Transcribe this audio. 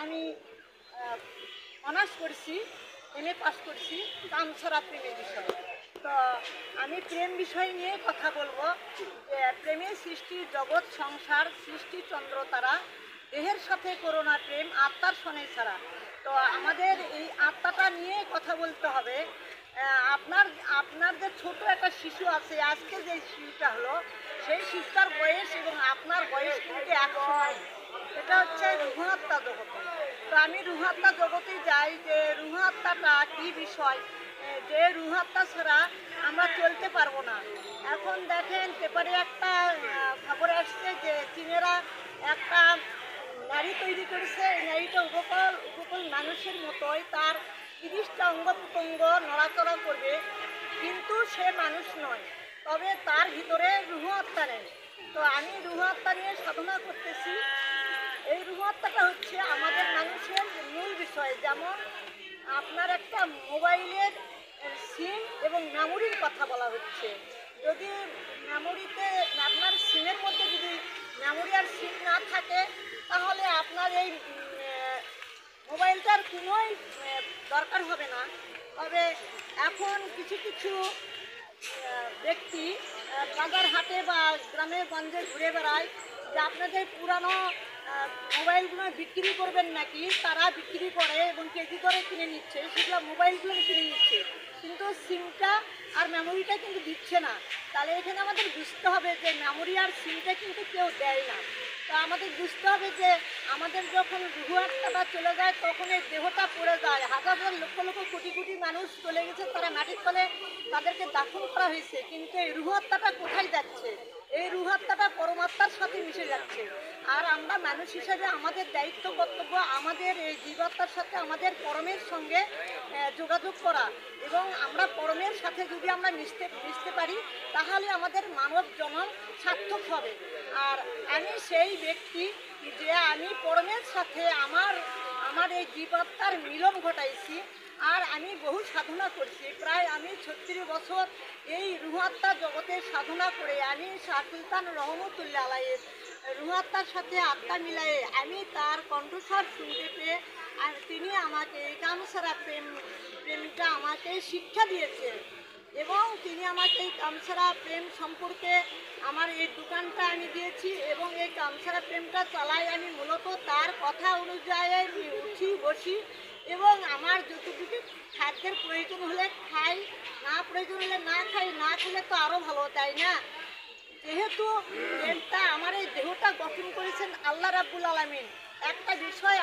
আমি অনার্স করছি, MA pass করছি কামছড়া প্রেমের বিষয়। তো আমি প্রেম বিষয় নিয়ে কথা বলবো যে প্রেমের সৃষ্টি জগৎ সংসার সৃষ্টি চন্দ্র তারা, দেহের সাথে করোনা প্রেম আত্মার শনে ছাড়া। তো আমাদের এই আত্মাটা নিয়ে কথা বলতে হবে। আপনার যে ছোট একটা শিশু আছে, আজকে যে শিশুটা হলো সেই শিশুটার বয়স এবং আপনার বয়স কিন্তু এক সময়। এটা হচ্ছে রূহাত্মা জগতে। তো আমি রূহাত্মা জগতে যাই যে রূহাত্মাটা কী বিষয়, যে রূহাত্মা ছাড়া আমরা চলতে পারবো না। এখন দেখেন পেপারে একটা খবর আসছে যে চীনেরা একটা নারী তৈরি করেছে। এই নারীটা উপকূল মানুষের মতোই, তার 30টা অঙ্গ প্রত্যঙ্গ নড়াচড়া করবে, কিন্তু সে মানুষ নয়, তবে তার ভিতরে রূহ আত্মা নেই। তো আমি রূহ আত্মা নিয়ে সাধনা করতেছি। এই রূহ আত্মাটা হচ্ছে আমাদের মানুষের মূল বিষয়। যেমন আপনার একটা মোবাইলের সিম এবং মেমোরির কথা বলা হচ্ছে। যদি মেমোরিতে আপনার সিমের মধ্যে যদি মেমোরি আর সিম না থাকে, তাহলে আপনার এই মোবাইলটার কোনোই দরকার হবে না। তবে এখন কিছু কিছু ব্যক্তি বাজার হাটে বা গ্রামে গঞ্জে ঘুরে বেড়ায় যে আপনাদের পুরানো মোবাইলগুলো বিক্রি করবেন নাকি, তারা বিক্রি করে এবং কেজি করে কিনে নিচ্ছে, সেগুলো মোবাইলগুলো কিনে নিচ্ছে, কিন্তু সিমটা আর মেমোরিটা কিন্তু দিচ্ছে না। তাহলে এখানে আমাদের বুঝতে হবে যে মেমোরি আর সিমটা কিন্তু কেউ দেয় না। তো আমাদের বুঝতে হবে যে আমাদের যখন রুহ আত্মাটা চলে যায় তখন এই দেহটা পড়ে যায়। হাজার হাজার লক্ষ লক্ষ কোটি কোটি মানুষ চলে গেছে, তারা মাটির তলে তাদেরকে দাফন করা হয়েছে, কিন্তু এই রুহ আত্মাটা কোথায় যাচ্ছে? এই রুহ আত্মাটা পরমাত্মার সাথে মিশে যাচ্ছে। আর আমরা মানুষ হিসেবে আমাদের দায়িত্ব কর্তব্য আমাদের এই জীবাত্মার সাথে আমাদের পরমের সঙ্গে যোগাযোগ করা, এবং আমরা পরমের সাথে যদি আমরা মিশতে পারি তাহলে আমাদের মানব জন্ম সার্থক হবে। আর আমি সেই ব্যক্তি যে আমি পরমের সাথে আমার এই জীবাত্মার মিলন ঘটাইছি। আর আমি বহু সাধনা করছি, প্রায় আমি 36 বছর এই রুহাত্মা জগতে সাধনা করে আমি শাহ সুলতান রহমতুল্লাহ আলাইহির রুহাত্মার সাথে আত্মা মিলায়ে আমি তার কণ্ঠস্বর শুনতে পেয়ে আর তিনি আমাকে এই কামছড়া প্রেমটা আমাকে শিক্ষা দিয়েছেন, এবং তিনি আমাকে এই কামছড়া প্রেম সম্পর্কে আমার এই দোকানটা আমি দিয়েছি, এবং এই কামছড়া প্রেমটা চালাই আমি মূলত তার কথা অনুযায়ী আমি উঠি বসি, এবং আমার যতটুকু খাদ্যের প্রয়োজন হলে খাই, না প্রয়োজন হলে না খাই, না খেলে তো আরও ভালো, তাই না? যেহেতু প্রেমটা আমার এই দেহটা গঠন করেছেন আল্লাহ রাব্বুল আলামিন। একটা বিষয়